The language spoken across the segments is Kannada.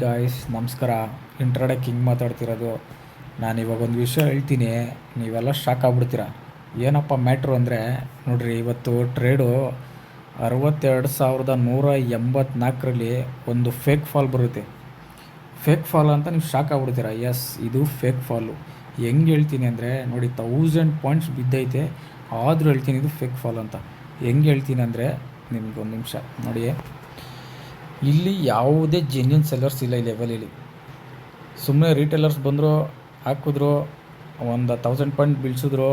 ಗಾಯ್ಸ್ ನಮಸ್ಕಾರ. ಇಂಟ್ರಡೇ ಕಿಂಗ್ ಮಾತಾಡ್ತಿರೋದು. ನಾನು ಇವಾಗ ಒಂದು ವಿಷಯ ಹೇಳ್ತೀನಿ, ನೀವೆಲ್ಲ ಶಾಕ್ ಆಗ್ಬಿಡ್ತೀರ. ಏನಪ್ಪ ಮ್ಯಾಟ್ರು ಅಂದರೆ, ನೋಡ್ರಿ, ಇವತ್ತು ಟ್ರೇಡು 62,184ರಲ್ಲಿ ಒಂದು ಫೇಕ್ ಫಾಲ್ ಬರುತ್ತೆ. ಫೇಕ್ ಫಾಲ್ ಅಂತ ನೀವು ಶಾಕ್ ಆಗ್ಬಿಡ್ತೀರ. ಎಸ್, ಇದು ಫೇಕ್ ಫಾಲು. ಹೆಂಗೆ ಹೇಳ್ತೀನಿ ಅಂದರೆ, ನೋಡಿ, 1000 ಪಾಯಿಂಟ್ಸ್ ಬಿದ್ದೈತೆ, ಆದರೂ ಹೇಳ್ತೀನಿ ಇದು ಫೇಕ್ ಫಾಲ್ ಅಂತ. ಹೆಂಗೆ ಹೇಳ್ತೀನಿ ಅಂದರೆ, ನಿಮ್ಗೊಂದು ನಿಮಿಷ ನೋಡಿ. ಇಲ್ಲಿ ಯಾವುದೇ ಜೆನ್ಯೂನ್ ಸೆಲ್ಲರ್ಸ್ ಇಲ್ಲ ಈ ಲೆವೆಲಲ್ಲಿ. ಸುಮ್ಮನೆ ರೀಟೇಲರ್ಸ್ ಬಂದರು, ಹಾಕಿದ್ರು, ಒಂದು 1000 ಪಾಯಿಂಟ್ ಬೀಳ್ಸಿದ್ರು,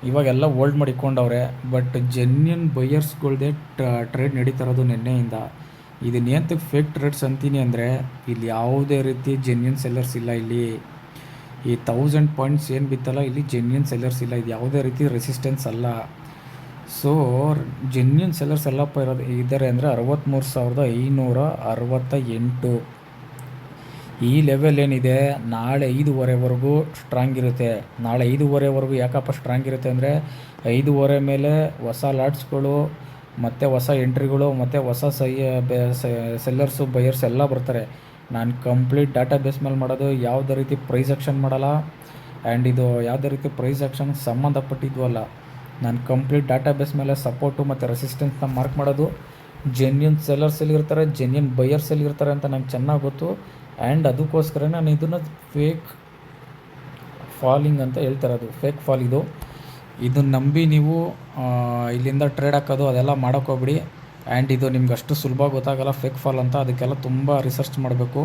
ಇವಾಗೆಲ್ಲ ಹೋಲ್ಡ್ ಮಾಡಿಕೊಂಡವ್ರೆ. ಬಟ್ ಜೆನ್ಯೂನ್ ಬೈಯರ್ಸ್ಗಳ್ದೇ ಟ್ರೇಡ್ ನಡೀತಾ ಇರೋದು ನಿನ್ನೆಯಿಂದ. ಇದನ್ನೇಂತಕ್ಕೆ ಫೇಕ್ ಟ್ರೇಡ್ಸ್ ಅಂತೀನಿ ಅಂದರೆ, ಇಲ್ಲಿ ಯಾವುದೇ ರೀತಿ ಜೆನ್ಯೂನ್ ಸೆಲ್ಲರ್ಸ್ ಇಲ್ಲ. ಇಲ್ಲಿ ಈ 1000 ಪಾಯಿಂಟ್ಸ್ ಏನು ಬಿತ್ತಲ್ಲ, ಇಲ್ಲಿ ಜೆನ್ಯೂನ್ ಸೆಲ್ಲರ್ಸ್ ಇಲ್ಲ. ಇದು ಯಾವುದೇ ರೀತಿ ರೆಸಿಸ್ಟೆನ್ಸ್ ಅಲ್ಲ. ಸೊ ಜೆನ್ಯೂನ್ ಸೆಲ್ಲರ್ಸ್ ಎಲ್ಲಪ್ಪ ಇದ್ದಾರೆ ಅಂದರೆ 63,568. ಈ ಲೆವೆಲ್ ಏನಿದೆ, ನಾಳೆ 5:30ವರೆಗೂ ಸ್ಟ್ರಾಂಗ್ ಇರುತ್ತೆ. ನಾಳೆ 5:30ವರೆಗೂ ಯಾಕಪ್ಪ ಸ್ಟ್ರಾಂಗ್ ಇರುತ್ತೆ ಅಂದರೆ, 5:30 ಮೇಲೆ ಹೊಸ ಲಾಟ್ಸ್ಗಳು ಮತ್ತು ಹೊಸ ಎಂಟ್ರಿಗಳು ಮತ್ತು ಹೊಸ ಸೆಲ್ಲರ್ಸು ಬೈಯರ್ಸ್ ಎಲ್ಲ ಬರ್ತಾರೆ. ನಾನು ಕಂಪ್ಲೀಟ್ ಡಾಟಾ ಬೇಸ್ ಮೇಲೆ ಮಾಡೋದು, ಯಾವುದೇ ರೀತಿ ಪ್ರೈಸ್ ಆಕ್ಷನ್ ಮಾಡಲ್ಲ. ಆ್ಯಂಡ್ ಇದು ಯಾವುದೇ ರೀತಿ ಪ್ರೈಸ್ ಆಕ್ಷನ್ಗೆ ಸಂಬಂಧಪಟ್ಟಿದ್ದು ಅಲ್ಲ. ನಾನು ಕಂಪ್ಲೀಟ್ ಡಾಟಾ ಬೇಸ್ ಮೇಲೆ ಸಪೋರ್ಟು ಮತ್ತು ರೆಸಿಸ್ಟೆನ್ಸ್ನ ಮಾರ್ಕ್ ಮಾಡೋದು. ಜೆನ್ಯೂನ್ ಸೆಲ್ಲರ್ಸ್ ಎಲ್ಲಿರ್ತಾರೆ, ಜೆನ್ಯೂನ್ ಬೈಯರ್ಸ್ ಎಲ್ಲಿರ್ತಾರೆ ಅಂತ ನಂಗೆ ಚೆನ್ನಾಗಿ ಗೊತ್ತು. ಆ್ಯಂಡ್ ಅದಕ್ಕೋಸ್ಕರ ನಾನು ಇದನ್ನು ಫೇಕ್ ಫಾಲಿಂಗ್ ಅಂತ ಹೇಳ್ತಾರದು. ಫೇಕ್ ಫಾಲ್ ಇದನ್ನು ನಂಬಿ ನೀವು ಇಲ್ಲಿಂದ ಟ್ರೇಡ್ ಹಾಕೋದು ಅದೆಲ್ಲ ಮಾಡೋಕ್ಕೋಗ್ಬಿಡಿ. ಆ್ಯಂಡ್ ಇದು ನಿಮ್ಗೆ ಅಷ್ಟು ಸುಲಭ ಗೊತ್ತಾಗಲ್ಲ ಫೇಕ್ ಫಾಲ್ ಅಂತ. ಅದಕ್ಕೆಲ್ಲ ತುಂಬ ರಿಸರ್ಚ್ ಮಾಡಬೇಕು.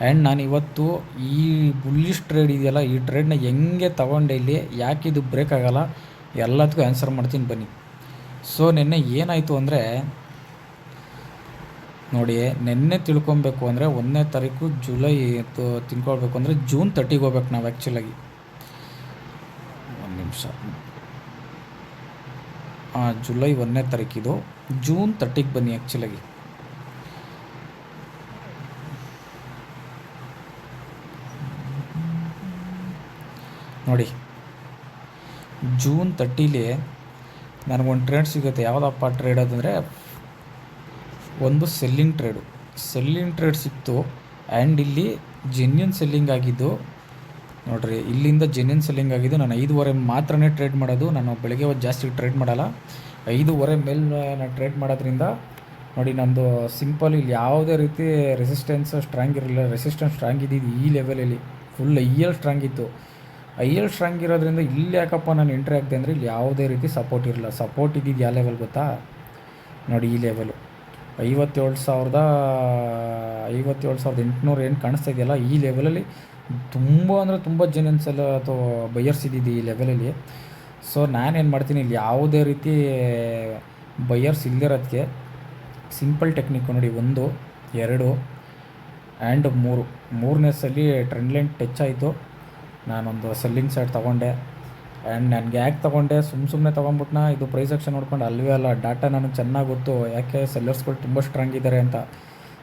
ಆ್ಯಂಡ್ ನಾನು ಇವತ್ತು ಈ ಬುಲ್ಲಿಶ್ ಟ್ರೇಡ್ ಇದೆಯಲ್ಲ, ಈ ಟ್ರೇಡ್ನ ಹೆಂಗೆ ತೊಗೊಂಡೆ, ಇಲ್ಲಿ ಯಾಕೆ ಇದು ಬ್ರೇಕ್ ಆಗೋಲ್ಲ, ಎಲ್ಲದಕ್ಕೂ ಆನ್ಸರ್ ಮಾಡ್ತೀನಿ ಬನ್ನಿ. ಸೊ ನಿನ್ನೆ ಏನಾಯಿತು ಅಂದರೆ, ನೋಡಿ, ನಿನ್ನೆ ತಿಳ್ಕೊಬೇಕು ಅಂದರೆ 1ನೇ ತಾರೀಕು ಜುಲೈ ತಿಳ್ಕೊಳ್ಬೇಕು ಅಂದರೆ ಜೂನ್ 30ಗೆ ಹೋಗ್ಬೇಕು ನಾವು. ಆ್ಯಕ್ಚುಲಾಗಿ ಒಂದು ನಿಮಿಷ, ಜುಲೈ 1ನೇ ತಾರೀಕಿದು, ಜೂನ್ 30ಗೆ ಬನ್ನಿ. ಆ್ಯಕ್ಚುಲಾಗಿ ನೋಡಿ, ಜೂನ್ 30ಲಿ ನನಗೊಂದು ಟ್ರೇಡ್ ಸಿಗುತ್ತೆ. ಯಾವುದಪ್ಪ ಟ್ರೇಡ್ ಅದಂದರೆ, ಒಂದು ಸೆಲ್ಲಿಂಗ್ ಟ್ರೇಡ್ ಸಿಕ್ತು. ಆ್ಯಂಡ್ ಇಲ್ಲಿ ಜೆನ್ಯೂನ್ ಸೆಲ್ಲಿಂಗ್ ಆಗಿದ್ದು ನೋಡಿರಿ, ಇಲ್ಲಿಂದ ಜೆನ್ಯೂನ್ ಸೆಲ್ಲಿಂಗ್ ಆಗಿದ್ದು. ನಾನು 5:30 ಮಾತ್ರನೇ ಟ್ರೇಡ್ ಮಾಡೋದು. ನಾನು ಬೆಳಗ್ಗೆ ಹೊತ್ತು ಜಾಸ್ತಿ ಟ್ರೇಡ್ ಮಾಡಲ್ಲ. 5:30 ಮೇಲೆ ನಾನು ಟ್ರೇಡ್ ಮಾಡೋದ್ರಿಂದ ನೋಡಿ, ನಂದು ಸಿಂಪಲ್ ಇಲ್ಲಿ ಯಾವುದೇ ರೀತಿ ರೆಸಿಸ್ಟೆನ್ಸ್ ಸ್ಟ್ರಾಂಗ್ ಇರಲಿಲ್ಲ. ರೆಸಿಸ್ಟೆನ್ಸ್ ಸ್ಟ್ರಾಂಗ್ ಇದ್ದಿದ್ದು ಈ ಲೆವೆಲಲ್ಲಿ, ಫುಲ್ ಐಯಲ್ಲಿ ಸ್ಟ್ರಾಂಗ್ ಇತ್ತು. ಐಯಲ್ಲಿ ಸ್ಟ್ರಾಂಗ್ ಇರೋದ್ರಿಂದ ಇಲ್ಲಿ ಯಾಕಪ್ಪ ನಾನು ಎಂಟ್ರಿ ಆಗ್ದೆ ಅಂದರೆ, ಇಲ್ಲಿ ಯಾವುದೇ ರೀತಿ ಸಪೋರ್ಟ್ ಇರಲಿಲ್ಲ. ಸಪೋರ್ಟ್ ಇದ್ದಿದ್ದು ಯಾವ ಲೆವೆಲ್ ಗೊತ್ತಾ? ನೋಡಿ, ಈ ಲೆವೆಲು 57,800 ಏನು ಕಾಣಿಸ್ತಾ ಇದೆಯಲ್ಲ, ಈ ಲೆವೆಲಲ್ಲಿ ತುಂಬ ಅಂದರೆ ತುಂಬ ಜೆನ್ಯೂನ್ಸ್ ಎಲ್ಲ ಅಥವಾ ಬೈಯರ್ಸ್ ಇದ್ದಿದ್ದು ಈ ಲೆವೆಲಲ್ಲಿ. ಸೊ ನಾನೇನು ಮಾಡ್ತೀನಿ, ಇಲ್ಲಿ ಯಾವುದೇ ರೀತಿ ಬೈಯರ್ಸ್ ಇಲ್ಲದಿರೋದಕ್ಕೆ ಸಿಂಪಲ್ ಟೆಕ್ನಿಕ್ಕು ನೋಡಿ, 1, 2 ಆ್ಯಂಡ್ 3. 3ನೇ ಸಲ ಟ್ರೆಂಡ್ ಲೈನ್ ಟಚ್ ಆಯಿತು. ನಾನೊಂದು ಸೆಲ್ಲಿಂಗ್ ಸೈಡ್ ತೊಗೊಂಡೆ. ಆ್ಯಂಡ್ ನನಗೆ ಯಾಕೆ ತೊಗೊಂಡೆ, ಸುಮ್ಮನೆ ತೊಗೊಂಡ್ಬಿಟ್ನ, ಇದು ಪ್ರೈಸ್ ಆಕ್ಷನ್ ನೋಡ್ಕೊಂಡು ಅಲ್ವೇ ಅಲ್ಲ. ಡಾಟಾ ನನಗೆ ಚೆನ್ನಾಗಿ ಗೊತ್ತು, ಯಾಕೆ ಸೆಲ್ಲರ್ಸ್ಗಳು ತುಂಬ ಸ್ಟ್ರಾಂಗ್ ಇದ್ದಾರೆ ಅಂತ.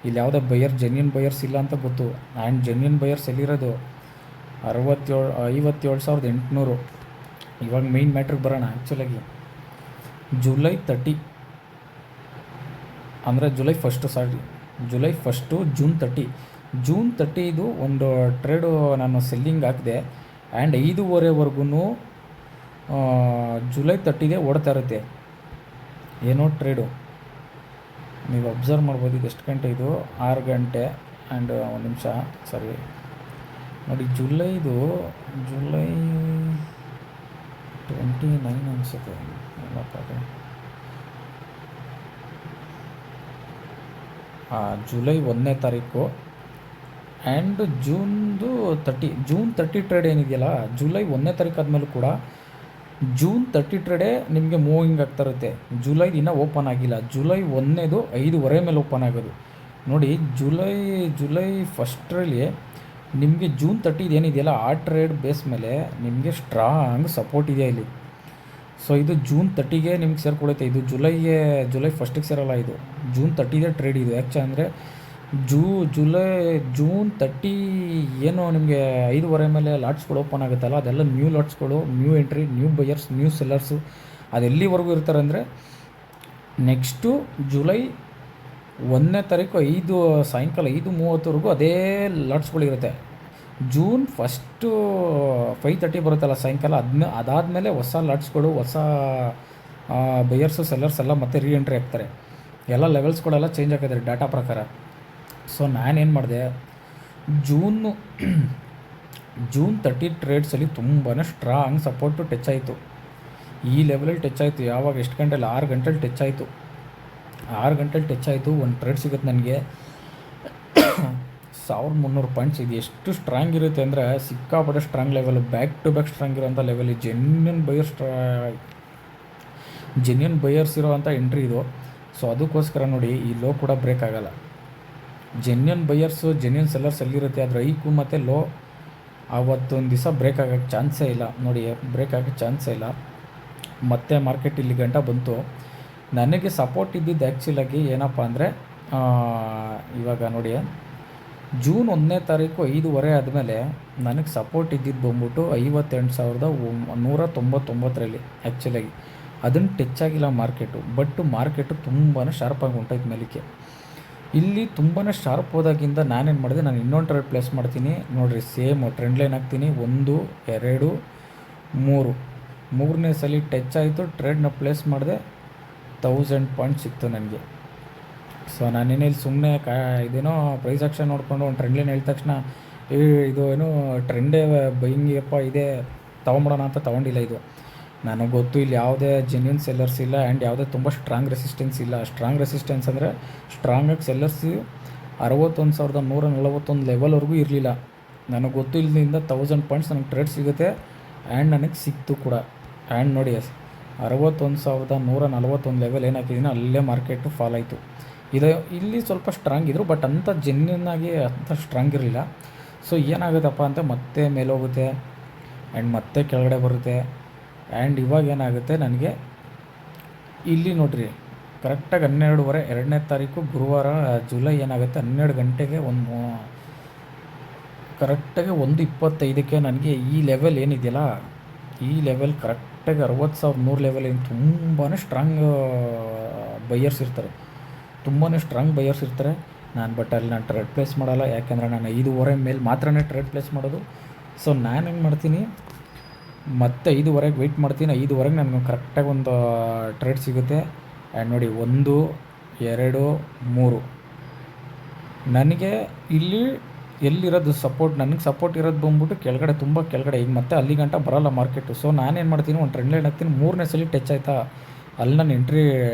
ಇಲ್ಲಿ ಯಾವುದೇ ಜೆನ್ಯೂನ್ ಬೈಯರ್ಸ್ ಇಲ್ಲ ಅಂತ ಗೊತ್ತು. ಆ್ಯಂಡ್ ಜೆನ್ಯೂನ್ ಬೈಯರ್ಸ್ ಎಲ್ಲಿರೋದು 57,800. ಇವಾಗ ಮೇಯ್ನ್ ಮ್ಯಾಟ್ರಿಗೆ ಬರೋಣ. ಆ್ಯಕ್ಚುಲಾಗಿ ಜುಲೈ 30 ಅಂದರೆ ಜುಲೈ 1 ಜೂನ್ 30. ಜೂನ್ 30 ಇದು ಒಂದು ಟ್ರೇಡು ನಾನು ಸೆಲ್ಲಿಂಗ್ ಹಾಕಿದೆ. ಆ್ಯಂಡ್ 5:30ವರೆಗೂ ಜುಲೈ 30ಗೆ ಓಡ್ತಾ ಇರುತ್ತೆ. ಏನೋ ಟ್ರೇಡು ನೀವು ಅಬ್ಸರ್ವ್ ಮಾಡ್ಬೋದು. ಇದು ಎಷ್ಟು ಗಂಟೆ, ಇದು 6 ಗಂಟೆ ಆ್ಯಂಡ್ 1 ನಿಮಿಷ. ಸರಿ ನೋಡಿ, ಜುಲೈ 29 ಅನಿಸುತ್ತೆ. ಎಲ್ಲಪ್ಪ ಅದು ಜುಲೈ 1ನೇ ತಾರೀಕು ಆ್ಯಂಡ್ ಜೂನ್ 30 ಟ್ರೇಡ್ ಏನಿದೆಯಲ್ಲ, ಜುಲೈ 1ನೇ ತಾರೀಕು ಆದಮೇಲೂ ಕೂಡ ಜೂನ್ 30 ಟ್ರೇಡೇ ನಿಮಗೆ ಮೂವಿಂಗ್ ಆಗ್ತಾ ಇರುತ್ತೆ. ಜುಲೈ ಇನ್ನೂ ಓಪನ್ ಆಗಿಲ್ಲ. ಜುಲೈ 1ನೇದು 5:30 ಮೇಲೆ ಓಪನ್ ಆಗೋದು. ನೋಡಿ, ಜುಲೈ 1ರಲ್ಲಿ ನಿಮಗೆ ಜೂನ್ 30 ಏನಿದೆಯಲ್ಲ, ಆ ಟ್ರೇಡ್ ಬೇಸ್ ಮೇಲೆ ನಿಮಗೆ ಸ್ಟ್ರಾಂಗ್ ಸಪೋರ್ಟ್ ಇದೆ ಇಲ್ಲಿ. ಸೊ ಇದು ಜೂನ್ 30ಗೆ ನಿಮ್ಗೆ ಸೇರ್ಕೊಡುತ್ತೆ. ಇದು ಜುಲೈ 1ಗೆ ಸೇರಲ್ಲ, ಇದು ಜೂನ್ 30ದೇ ಟ್ರೇಡ್ ಇದು. ಯಾಕೆ ಅಂದರೆ ಜೂನ್ 30 ಏನು ನಿಮಗೆ 5:30 ಮೇಲೆ ಲಾಟ್ಸ್ಗಳು ಓಪನ್ ಆಗುತ್ತಲ್ಲ, ಅದೆಲ್ಲ ನ್ಯೂ ಲಾಟ್ಸ್ಗಳು, new entry, new buyers, new sellers ಅದೆಲ್ಲಿವರೆಗೂ ಇರ್ತಾರೆ ಅಂದರೆ ನೆಕ್ಸ್ಟು ಜುಲೈ ಒಂದನೇ ತಾರೀಕು ಸಾಯಂಕಾಲ 5:30ವರೆಗೂ ಅದೇ ಲಾಟ್ಸ್ಗಳಿರುತ್ತೆ. ಜೂನ್ ಫಸ್ಟು 5:30 ಬರುತ್ತಲ್ಲ ಸಾಯಂಕಾಲ, ಅದಾದಮೇಲೆ ಹೊಸ ಲಾಟ್ಸ್ಗಳು, ಹೊಸ ಬಯರ್ಸು ಸೆಲ್ಲರ್ಸ್ ಎಲ್ಲ ಮತ್ತೆ ಎಂಟ್ರಿ ಆಗ್ತಾರೆ. ಎಲ್ಲ ಲೆವೆಲ್ಸ್ಗಳೆಲ್ಲ ಚೇಂಜ್ ಆಗಿದ್ದಾರೆ ಡಾಟಾ ಪ್ರಕಾರ. ಸೊ ನಾನೇನು ಮಾಡಿದೆ, ಜೂನ್ 30 ಟ್ರೇಡ್ಸಲ್ಲಿ ತುಂಬಾ ಸ್ಟ್ರಾಂಗ್ ಸಪೋರ್ಟು ಟಚ್ ಆಯಿತು. ಈ ಲೆವೆಲಲ್ಲಿ ಟಚ್ ಆಯಿತು. ಯಾವಾಗ ಎಷ್ಟು ಗಂಟೆಲಿ? 6 ಗಂಟೆಲಿ ಟಚ್ ಆಯಿತು. 6 ಗಂಟೆಲಿ ಟಚ್ ಆಯಿತು. ಒಂದು ಟ್ರೇಡ್ ಸಿಗುತ್ತೆ ನನಗೆ 1300 ಪಾಯಿಂಟ್ಸ್. ಇದು ಎಷ್ಟು ಸ್ಟ್ರಾಂಗ್ ಇರುತ್ತೆ ಅಂದರೆ ಸಿಕ್ಕಾಪಟ್ಟೆ strong level, back to back strong ಇರೋಂಥ ಲೆವೆಲ್. ಜೆನ್ಯೂನ್ ಬಯರ್ಸ್ ಇರೋವಂಥ ಎಂಟ್ರಿ ಇದು. ಸೊ ಅದಕ್ಕೋಸ್ಕರ ನೋಡಿ, ಈ ಲೋ ಕೂಡ ಬ್ರೇಕ್ ಆಗೋಲ್ಲ. ಜೆನ್ಯೂನ್ ಬಯರ್ಸು, ಜೆನ್ಯೂನ್ ಸೆಲ್ಲರ್ಸ್ ಎಲ್ಲಿರುತ್ತೆ, ಅದರ ಐಕು ಮತ್ತು ಲೋ ಆವತ್ತೊಂದು ದಿವಸ ಬ್ರೇಕ್ ಆಗೋಕ್ಕೆ ಚಾನ್ಸೇ ಇಲ್ಲ. ನೋಡಿ, ಬ್ರೇಕ್ ಆಗೋಕ್ಕೆ ಚಾನ್ಸೇ ಇಲ್ಲ. ಮತ್ತೆ ಮಾರ್ಕೆಟ್ ಇಲ್ಲಿ ಗಂಟ ಬಂತು. ನನಗೆ ಸಪೋರ್ಟ್ ಇದ್ದಿದ್ದು ಆ್ಯಕ್ಚುಲಾಗಿ ಏನಪ್ಪ ಅಂದರೆ, ಇವಾಗ ನೋಡಿ, ಜೂನ್ 1ನೇ ತಾರೀಕು 5:30 ಆದಮೇಲೆ ನನಗೆ ಸಪೋರ್ಟ್ ಇದ್ದಿದ್ದು ಬಂದ್ಬಿಟ್ಟು 58,199ರಲ್ಲಿ ಆ್ಯಕ್ಚುಲಾಗಿ. ಅದನ್ನು ಟಚ್ ಆಗಿಲ್ಲ ಮಾರ್ಕೆಟು. ಮಾರ್ಕೆಟು ತುಂಬಾ ಶಾರ್ಪಾಗಿ ಹೊಂಟೈತೆ ಮೇಲಕ್ಕೆ. ಇಲ್ಲಿ ತುಂಬಾ ಶಾರ್ಪ್ ಹೋದಾಗಿಂದ ನಾನೇನು ಮಾಡಿದೆ, ನಾನು ಇನ್ನೊಂದು ಟ್ರೇಡ್ ಪ್ಲೇಸ್ ಮಾಡ್ತೀನಿ. ನೋಡಿರಿ, ಸೇಮ್ ಟ್ರೆಂಡ್ ಲೈನ್ ಹಾಕ್ತೀನಿ. 1, 2, 3 ಮೂರನೇ ಸಲ ಟಚ್ ಆಯಿತು. ಟ್ರೇಡ್ನ ಪ್ಲೇಸ್ ಮಾಡಿದೆ. 1000 ಪಾಯಿಂಟ್ಸ್ ಸಿಕ್ತು ನನಗೆ. ಸೊ ನಾನೇನಿಲ್ಲಿ ಸುಮ್ಮನೆ ಇದೇನೋ ಪ್ರೈಸ್ ಆಕ್ಷನ್ ನೋಡಿಕೊಂಡು ಒಂದು ಟ್ರೆಂಡ್ ಲೈನ್ ಹೇಳಿದ ತಕ್ಷಣ ಇದು ಏನೋ ಟ್ರೆಂಡೇ ಬೈಯಿಂಗಪ್ಪ ಇದೆ ತೊಗೊಂಬಿಡೋಣ ಅಂತ ತೊಗೊಂಡಿಲ್ಲ. ಇದು ನನಗೆ ಗೊತ್ತು, ಇಲ್ಲಿ ಯಾವುದೇ ಜೆನ್ಯೂನ್ ಸೆಲ್ಲರ್ಸ್ ಇಲ್ಲ ಆ್ಯಂಡ್ ಯಾವುದೇ ತುಂಬ ಸ್ಟ್ರಾಂಗ್ ರೆಸಿಸ್ಟೆನ್ಸ್ ಇಲ್ಲ. ಸ್ಟ್ರಾಂಗ್ ರೆಸಿಸ್ಟೆನ್ಸ್ ಅಂದರೆ ಸ್ಟ್ರಾಂಗಾಗಿ ಸೆಲ್ಲರ್ಸ್ 61,141 ಲೆವೆಲ್ವರೆಗೂ ಇರಲಿಲ್ಲ. ನನಗೆ ಗೊತ್ತು, ಇಲ್ಲಿಂದ 1000 ಪಾಯಿಂಟ್ಸ್ ನನಗೆ ಟ್ರೇಡ್ ಸಿಗುತ್ತೆ ಆ್ಯಂಡ್ ನನಗೆ ಸಿಕ್ತು ಕೂಡ. ಆ್ಯಂಡ್ ನೋಡಿ, 61,141 ಲೆವೆಲ್ ಏನು ಹಾಕಿದ್ದೀನಿ ಅಲ್ಲೇ ಮಾರ್ಕೆಟು ಫಾಲ್ ಆಯಿತು. ಇಲ್ಲಿ ಸ್ವಲ್ಪ ಸ್ಟ್ರಾಂಗ್ ಇದ್ದರು, ಬಟ್ ಅಂಥ ಜೆನ್ಯೂನಾಗಿ ಅಂಥ ಸ್ಟ್ರಾಂಗ್ ಇರಲಿಲ್ಲ. ಸೊ ಏನಾಗುತ್ತಪ್ಪ ಅಂತ ಮತ್ತೆ ಮೇಲೆ ಹೋಗುತ್ತೆ ಆ್ಯಂಡ್ ಮತ್ತೆ ಕೆಳಗಡೆ ಬರುತ್ತೆ. ಆ್ಯಂಡ್ ಇವಾಗ ಏನಾಗುತ್ತೆ ನನಗೆ, ಇಲ್ಲಿ ನೋಡಿರಿ, ಕರೆಕ್ಟಾಗಿ 12:30 2ನೇ ತಾರೀಕು ಗುರುವಾರ ಜುಲೈ ಏನಾಗುತ್ತೆ, 12 ಗಂಟೆಗೆ ಕರೆಕ್ಟಾಗಿ 1:25ಕ್ಕೆ ನನಗೆ ಈ ಲೆವೆಲ್ ಏನಿದೆಯಲ್ಲ, ಈ ಲೆವೆಲ್ ಕರೆಕ್ಟಾಗಿ 60,100 ಲೆವೆಲ್ ಏನು ತುಂಬಾ ಸ್ಟ್ರಾಂಗ್ ಬೈಯರ್ಸ್ ಇರ್ತಾರೆ. ತುಂಬಾ ಸ್ಟ್ರಾಂಗ್ ಬೈಯರ್ಸ್ ಇರ್ತಾರೆ. ಅಲ್ಲಿ ನಾನು ಟ್ರೇಡ್ ಪ್ಲೇಸ್ ಮಾಡಲ್ಲ, ಯಾಕೆಂದರೆ ನಾನು 5:30 ಮೇಲೆ ಮಾತ್ರನೇ ಟ್ರೇಡ್ ಪ್ಲೇಸ್ ಮಾಡೋದು. ಸೊ ನಾನು ಹೆಂಗೆ ಮಾಡ್ತೀನಿ, ಮತ್ತೆ 5:30ಗೆ ವೆಯ್ಟ್ ಮಾಡ್ತೀನಿ. 5:30ಗೆ ನನಗೆ ಕರೆಕ್ಟಾಗಿ ಒಂದು ಟ್ರೇಡ್ ಸಿಗುತ್ತೆ. ಆ್ಯಂಡ್ ನೋಡಿ, 1, 2, 3 ನನಗೆ ಇಲ್ಲಿ ಎಲ್ಲಿರೋದು ಸಪೋರ್ಟ್, ನನಗೆ ಸಪೋರ್ಟ್ ಇರೋದು ಬಂದ್ಬಿಟ್ಟು ಕೆಳಗಡೆ, ತುಂಬ ಕೆಳಗಡೆ. ಈಗ ಮತ್ತೆ ಅಲ್ಲಿ ಗಂಟ ಬರೋಲ್ಲ ಮಾರ್ಕೆಟು. ಸೊ ನಾನೇನು ಮಾಡ್ತೀನಿ, ಒಂದು ಟ್ರೆಂಡ್ ಲೈನ್ ಹಾಕ್ತೀನಿ. 3ನೇ ಸಲ ಟಚ್ ಆಯಿತಾ, ಅಲ್ಲಿ ನಾನು ಎಂಟ್ರಿ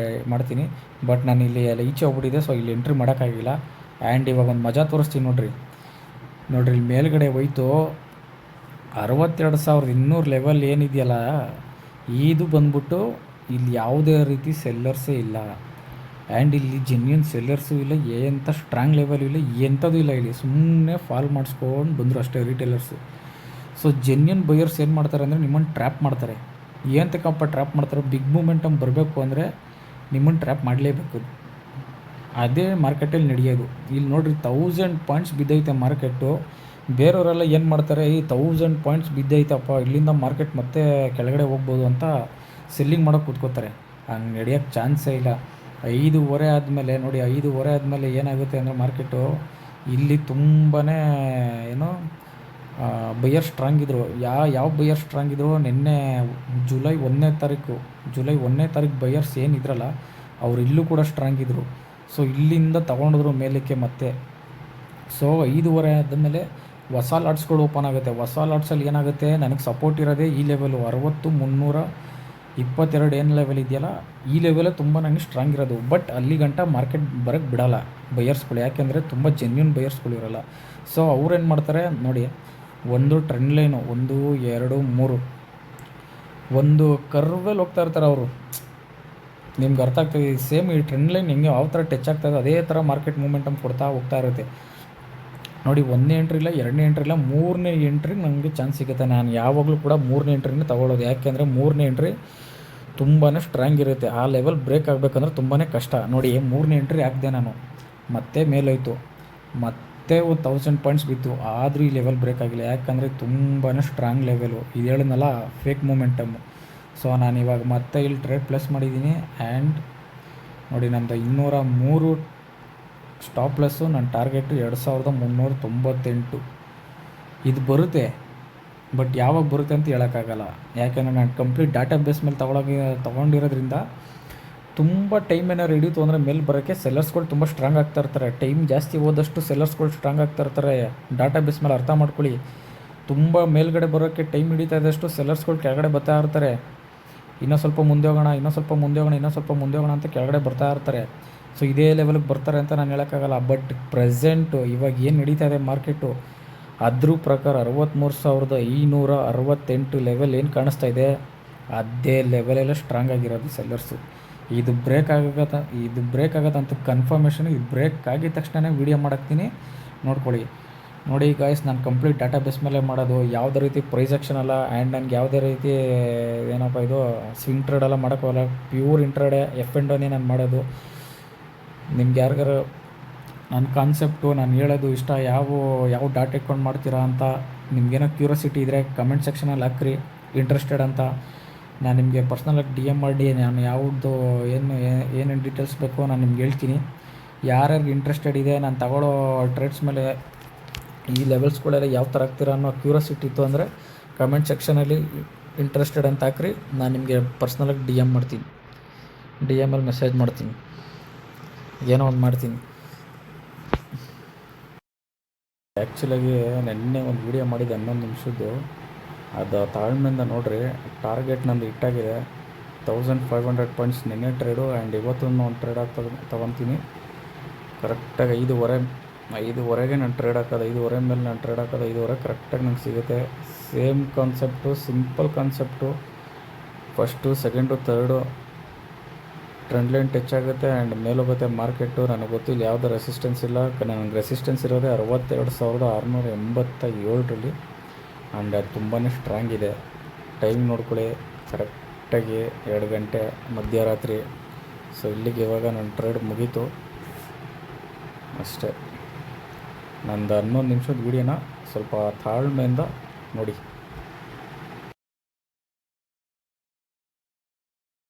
ಮಾಡ್ತೀನಿ. ಬಟ್ ನಾನು ಇಲ್ಲಿ ಎಲ್ಲ ಈಚೆ ಹೋಗ್ಬಿಟ್ಟಿದೆ. ಸೊ ಇಲ್ಲಿ ಎಂಟ್ರಿ ಮಾಡೋಕ್ಕಾಗಿಲ್ಲ. ಆ್ಯಂಡ್ ಇವಾಗ ಒಂದು ಮಜಾ ತೋರಿಸ್ತೀನಿ ನೋಡಿರಿ. ಇಲ್ಲಿ ಮೇಲ್ಗಡೆ ಹೋಯ್ತು 62,200 ಲೆವೆಲ್ ಏನಿದೆಯಲ್ಲ, ಇದು ಬಂದ್ಬಿಟ್ಟು ಇಲ್ಲಿ ಯಾವುದೇ ರೀತಿ ಸೆಲ್ಲರ್ಸೇ ಇಲ್ಲ. ಆ್ಯಂಡ್ ಇಲ್ಲಿ ಜೆನ್ಯೂನ್ ಸೆಲ್ಲರ್ಸು ಇಲ್ಲ, ಎಂಥ ಸ್ಟ್ರಾಂಗ್ ಲೆವೆಲ್ ಇಲ್ಲ, ಎಂಥದ್ದು ಇಲ್ಲ. ಇಲ್ಲಿ ಸುಮ್ಮನೆ ಫಾಲ್ ಮಾಡಿಸ್ಕೊಂಡು ಬಂದರು ಅಷ್ಟೇ ರಿಟೇಲರ್ಸು. ಸೊ ಜೆನ್ಯೂನ್ ಬೈಯರ್ಸ್ ಏನು ಮಾಡ್ತಾರೆ ಅಂದರೆ, ನಿಮ್ಮನ್ನು ಟ್ರ್ಯಾಪ್ ಮಾಡ್ತಾರೆ. ಏನಂತಕ್ಕಪ್ಪ ಟ್ರ್ಯಾಪ್ ಮಾಡ್ತಾರೆ, ಬಿಗ್ ಮೂಮೆಂಟಮ್ ಬರಬೇಕು ಅಂದರೆ ನಿಮ್ಮನ್ನು ಟ್ರ್ಯಾಪ್ ಮಾಡಲೇಬೇಕು. ಅದೇ ಮಾರ್ಕೆಟಲ್ಲಿ ನಡೆಯೋದು. ಇಲ್ಲಿ ನೋಡಿರಿ, 1000 ಪಾಯಿಂಟ್ಸ್ ಬಿದ್ದೈತೆ ಮಾರ್ಕೆಟು. ಬೇರೆಯವರೆಲ್ಲ ಏನು ಮಾಡ್ತಾರೆ, ಈ 1000 ಪಾಯಿಂಟ್ಸ್ ಬಿದ್ದೈತಪ್ಪ, ಇಲ್ಲಿಂದ ಮಾರ್ಕೆಟ್ ಮತ್ತೆ ಕೆಳಗಡೆ ಹೋಗ್ಬೋದು ಅಂತ ಸೆಲ್ಲಿಂಗ್ ಮಾಡೋಕ್ಕೆ ಕೂತ್ಕೋತಾರೆ. ಹಂಗೆ ನಡೆಯೋಕ್ಕೆ ಚಾನ್ಸೇ ಇಲ್ಲ. 5:30 ಆದಮೇಲೆ ನೋಡಿ, 5:30 ಆದಮೇಲೆ ಏನಾಗುತ್ತೆ ಅಂದರೆ ಮಾರ್ಕೆಟು ಇಲ್ಲಿ ತುಂಬಾ ಏನೋ ಬೈಯರ್ ಸ್ಟ್ರಾಂಗ್ ಇದ್ದರು. ಯಾವ ಬೈಯರ್ ಸ್ಟ್ರಾಂಗ್ ಇದ್ದರು, ನಿನ್ನೆ ಜುಲೈ 1ನೇ ತಾರೀಕು ಬೈಯರ್ಸ್ ಏನಿದ್ರಲ್ಲ, ಅವ್ರು ಇಲ್ಲೂ ಕೂಡ ಸ್ಟ್ರಾಂಗ್ ಇದ್ದರು. ಸೊ ಇಲ್ಲಿಂದ ತೊಗೊಂಡಿದ್ರು ಮೇಲಕ್ಕೆ ಮತ್ತೆ. ಸೊ 5:30 ಆದಮೇಲೆ ಹೊಸ ಲಾಟ್ಸ್ಗಳು ಓಪನ್ ಆಗುತ್ತೆ. ಹೊಸ ಲಾಟ್ಸಲ್ಲಿ ಏನಾಗುತ್ತೆ, ನನಗೆ ಸಪೋರ್ಟ್ ಇರೋದೇ ಈ ಲೆವೆಲು 60,322 ಏನು ಲೆವೆಲ್ ಇದೆಯಲ್ಲ, ಈ ಲೆವೆಲೇ ತುಂಬ ನನಗೆ ಸ್ಟ್ರಾಂಗ್ ಇರೋದು. ಬಟ್ ಅಲ್ಲಿ ಗಂಟ ಮಾರ್ಕೆಟ್ ಬರೋಕ್ಕೆ ಬಿಡೋಲ್ಲ ಬೈಯರ್ಸ್ಗಳು, ಯಾಕೆಂದರೆ ತುಂಬ ಜೆನ್ಯೂನ್ ಬೈಯರ್ಸ್ಗಳು ಇರೋಲ್ಲ. ಸೊ ಅವ್ರೇನು ಮಾಡ್ತಾರೆ ನೋಡಿ, ಒಂದು ಟ್ರೆಂಡ್ ಲೈನು 1, 2, 3 ಒಂದು ಕರ್ವಲ್ಲಿ ಹೋಗ್ತಾ ಇರ್ತಾರೆ ಅವರು. ನಿಮ್ಗೆ ಅರ್ಥ ಆಗ್ತದೆ. ಸೇಮ್ ಈ ಟ್ರೆಂಡ್ ಲೈನ್ ಹೆಂಗೆ ಯಾವ ಥರ ಟಚ್ ಆಗ್ತದೆ, ಅದೇ ಥರ ಮಾರ್ಕೆಟ್ ಮೂಮೆಂಟಮ್ ಕೊಡ್ತಾ ಹೋಗ್ತಾ ಇರುತ್ತೆ. ನೋಡಿ, 1ನೇ ಎಂಟ್ರಿ ಇಲ್ಲ, 2ನೇ ಎಂಟ್ರಿ ಇಲ್ಲ, 3ನೇ ಎಂಟ್ರಿಗೆ ನನಗೆ ಚಾನ್ಸ್ ಸಿಗುತ್ತೆ. ನಾನು ಯಾವಾಗಲೂ ಕೂಡ 3ನೇ ಎಂಟ್ರಿನೇ ತೊಗೊಳ್ಳೋದು. ಯಾಕೆಂದರೆ 3ನೇ ಎಂಟ್ರಿ ತುಂಬಾ ಸ್ಟ್ರಾಂಗ್ ಇರುತ್ತೆ. ಆ ಲೆವೆಲ್ ಬ್ರೇಕ್ ಆಗಬೇಕಂದ್ರೆ ತುಂಬಾ ಕಷ್ಟ. ನೋಡಿ, 3ನೇ ಎಂಟ್ರಿ ಹಾಕಿದೆ ನಾನು, ಮತ್ತೆ ಮೇಲೋಯ್ತು, ಮತ್ತೆ 1000 ಪಾಯಿಂಟ್ಸ್ ಬಿತ್ತು. ಆದರೂ ಈ ಲೆವೆಲ್ ಬ್ರೇಕ್ ಆಗಿಲ್ಲ. ಯಾಕಂದರೆ ತುಂಬಾ ಸ್ಟ್ರಾಂಗ್ ಲೆವೆಲು. ಇದು ಹೇಳಿದ್ನಲ್ಲ, ಫೇಕ್ ಮೂಮೆಂಟಮ್ಮು. ಸೊ ನಾನು ಇವಾಗ ಮತ್ತೆ ಇಲ್ಲಿ ಟ್ರೇಡ್ ಪ್ಲೇಸ್ ಮಾಡಿದ್ದೀನಿ. ಆ್ಯಂಡ್ ನೋಡಿ, ನಮ್ಮದು 203 ಸ್ಟಾಪ್ ಲಾಸು ನನ್ನ ಟಾರ್ಗೆಟು 2398 ಇದು ಬರುತ್ತೆ. ಬಟ್ ಯಾವಾಗ ಬರುತ್ತೆ ಅಂತ ಹೇಳೋಕ್ಕಾಗಲ್ಲ, ಯಾಕೆಂದರೆ ನಾನು ಕಂಪ್ಲೀಟ್ ಡಾಟಾ ಬೇಸ್ ಮೇಲೆ ತೊಗೊಂಡಿರೋದ್ರಿಂದ ತುಂಬ ಟೈಮ್ ಏನಾರು ಹಿಡಿತು ಅಂದರೆ ಮೇಲೆ ಬರೋಕ್ಕೆ ಸೆಲ್ಲರ್ಸ್ಗಳು ತುಂಬ ಸ್ಟ್ರಾಂಗ್ ಆಗ್ತಾ ಇರ್ತಾರೆ. ಟೈಮ್ ಜಾಸ್ತಿ ಹೋದಷ್ಟು ಸೆಲ್ಲರ್ಸ್ಗಳು ಸ್ಟ್ರಾಂಗ್ ಆಗ್ತಾ ಇರ್ತಾರೆ. ಡಾಟಾ ಬೇಸ್ ಮೇಲೆ ಅರ್ಥ ಮಾಡ್ಕೊಳ್ಳಿ. ತುಂಬ ಮೇಲ್ಗಡೆ ಬರೋಕ್ಕೆ ಟೈಮ್ ಹಿಡಿತಾ ಇದ್ದಷ್ಟು ಸೆಲ್ಲರ್ಸ್ಗಳು ಕೆಳಗಡೆ ಬರ್ತಾ ಇರ್ತಾರೆ. ಇನ್ನೂ ಸ್ವಲ್ಪ ಮುಂದೆ ಹೋಗೋಣ, ಇನ್ನೂ ಸ್ವಲ್ಪ ಮುಂದೆ ಹೋಗೋಣ, ಇನ್ನೂ ಸ್ವಲ್ಪ ಮುಂದೆ ಹೋಗೋಣ ಅಂತ ಕೆಳಗಡೆ ಬರ್ತಾ ಇರ್ತಾರೆ. ಸೊ ಇದೇ ಲೆವೆಲ್ಗೆ ಬರ್ತಾರೆ ಅಂತ ನಾನು ಹೇಳೋಕ್ಕಾಗಲ್ಲ. ಬಟ್ ಪ್ರೆಸೆಂಟು ಇವಾಗ ಏನು ನಡೀತಾ ಇದೆ ಮಾರ್ಕೆಟು, ಅದ್ರ ಪ್ರಕಾರ 63,568 ಲೆವೆಲ್ ಏನು ಕಾಣಿಸ್ತಾ ಇದೆ, ಅದೇ ಲೆವೆಲೆಲ್ಲ ಸ್ಟ್ರಾಂಗ್ ಆಗಿರೋದು ಸೆಲ್ಲರ್ಸು. ಇದು ಬ್ರೇಕ್ ಆಗತ್ತಂತ ಕನ್ಫರ್ಮೇಷನ್. ಇದು ಬ್ರೇಕ್ ಆಗಿದ ತಕ್ಷಣ ವೀಡಿಯೋ ಮಾಡಾಕ್ತೀನಿ, ನೋಡ್ಕೊಳ್ಳಿ. ನೋಡಿ ಗಾಯ್ಸ್, ನಾನು ಕಂಪ್ಲೀಟ್ ಡಾಟಾ ಬೇಸ್ ಮೇಲೆ ಮಾಡೋದು, ಯಾವುದೇ ರೀತಿ ಪ್ರೈಸ್ ಆಕ್ಷನ್ ಅಲ್ಲ. ಆ್ಯಂಡ್ ನನಗೆ ಯಾವುದೇ ರೀತಿ ಏನಪ್ಪ ಇದು ಸ್ವಿಂಗ್ ಟ್ರೇಡ್ ಎಲ್ಲ ಮಾಡೋಕ್ಕೋಗಲ್ಲ. ಪ್ಯೂರ್ ಇಂಟ್ರಾಡೇ ಎಫ್ ಆ್ಯಂಡ್ ಓನೇ ನಾನು ಮಾಡೋದು. ನಿಮ್ಗೆ ಯಾರಿಗಾರು ನನ್ನ ಕಾನ್ಸೆಪ್ಟು ನಾನು ಹೇಳೋದು ಇಷ್ಟ, ಯಾವ ಡಾಟಾ ಇಟ್ಕೊಂಡು ಮಾಡ್ತೀರಾ ಅಂತ ನಿಮ್ಗೇನೋ ಕ್ಯೂರಿಯಾಸಿಟಿ ಇದ್ದರೆ ಕಮೆಂಟ್ ಸೆಕ್ಷನಲ್ಲಿ ಹಾಕ್ರಿ, ಇಂಟ್ರೆಸ್ಟೆಡ್ ಅಂತ. ನಾನು ನಿಮಗೆ ಪರ್ಸ್ನಲಾಗಿ DM ಮಾಡಿ ನಾನು ಯಾವುದು ಏನೇನು ಡೀಟೇಲ್ಸ್ ಬೇಕೋ ನಾನು ನಿಮ್ಗೆ ಹೇಳ್ತೀನಿ. ಯಾರ್ಯಾರಿಗೆ ಇಂಟ್ರೆಸ್ಟೆಡ್ ಇದೆ ನಾನು ತಗೊಳ್ಳೋ ಟ್ರೇಡ್ಸ್ ಮೇಲೆ ಈ ಲೆವೆಲ್ಸ್ಗಳೆಲ್ಲ ಯಾವ ಥರ ಆಗ್ತೀರಾ ಅನ್ನೋ ಕ್ಯೂರಿಯಾಸಿಟಿ ಇತ್ತು ಅಂದರೆ ಕಮೆಂಟ್ ಸೆಕ್ಷನಲ್ಲಿ ಇಂಟ್ರೆಸ್ಟೆಡ್ ಅಂತ ಹಾಕ್ರಿ. ನಾನು ನಿಮಗೆ ಪರ್ಸ್ನಲಾಗಿ DM ಮಾಡ್ತೀನಿ, DM ಮೆಸೇಜ್ ಮಾಡ್ತೀನಿ, ಏನೋ ಒಂದು ಮಾಡ್ತೀನಿ. ಆ್ಯಕ್ಚುಲಾಗಿ ನೆನ್ನೆ ಒಂದು ವೀಡಿಯೋ ಮಾಡಿದ್ದೆ 11 ನಿಮಿಷದ್ದು. ಅದು ತಾಳ್ಮೆಯಿಂದ ನೋಡಿರಿ. ಟಾರ್ಗೆಟ್ ನಂದು ಹಿಟ್ಟಾಗಿದೆ 1500 ಪಾಯಿಂಟ್ಸ್ ನಿನ್ನೆ ಟ್ರೇಡು. ಆ್ಯಂಡ್ ಇವತ್ತು ಒಂದು ಟ್ರೇಡ್ ತೊಗೊತೀನಿ ಕರೆಕ್ಟಾಗಿ 5:30ಗೆ ನಾನು ಟ್ರೇಡ್ ಹಾಕೋದು. 5:30 ಮೇಲೆ ನಾನು ಟ್ರೇಡ್ ಹಾಕೋದು 5:30 ಕರೆಕ್ಟಾಗಿ ನಂಗೆ ಸಿಗುತ್ತೆ. Same concept, simple concept. First, second, third trend line touch ಆಗುತ್ತೆ ಆ್ಯಂಡ್ ಮೇಲೋಗುತ್ತೆ ಮಾರ್ಕೆಟು. ನನಗೆ ಗೊತ್ತಿಲ್ಲ ಯಾವುದೋ ರೆಸಿಸ್ಟೆನ್ಸ್ ಇಲ್ಲ. ನನಗೆ ರೆಸಿಸ್ಟೆನ್ಸ್ ಇರೋದೇ 62,687ರಲ್ಲಿ. ಆ್ಯಂಡ್ ಅದು ತುಂಬಾ ಸ್ಟ್ರಾಂಗ್ ಇದೆ. ಟೈಮ್ ನೋಡ್ಕೊಳ್ಳಿ ಕರೆಕ್ಟಾಗಿ 2 ಗಂಟೆ ಮಧ್ಯರಾತ್ರಿ. ಸೊ ಇಲ್ಲಿಗೆ ಇವಾಗ ನನ್ನ ಟ್ರೇಡ್ ಮುಗೀತು ಅಷ್ಟೇ. ನಂದು 11 ನಿಮಿಷದ ವೀಡಿಯೋನ ಸ್ವಲ್ಪ ತಾಳ್ಮೆಯಿಂದ ನೋಡಿ.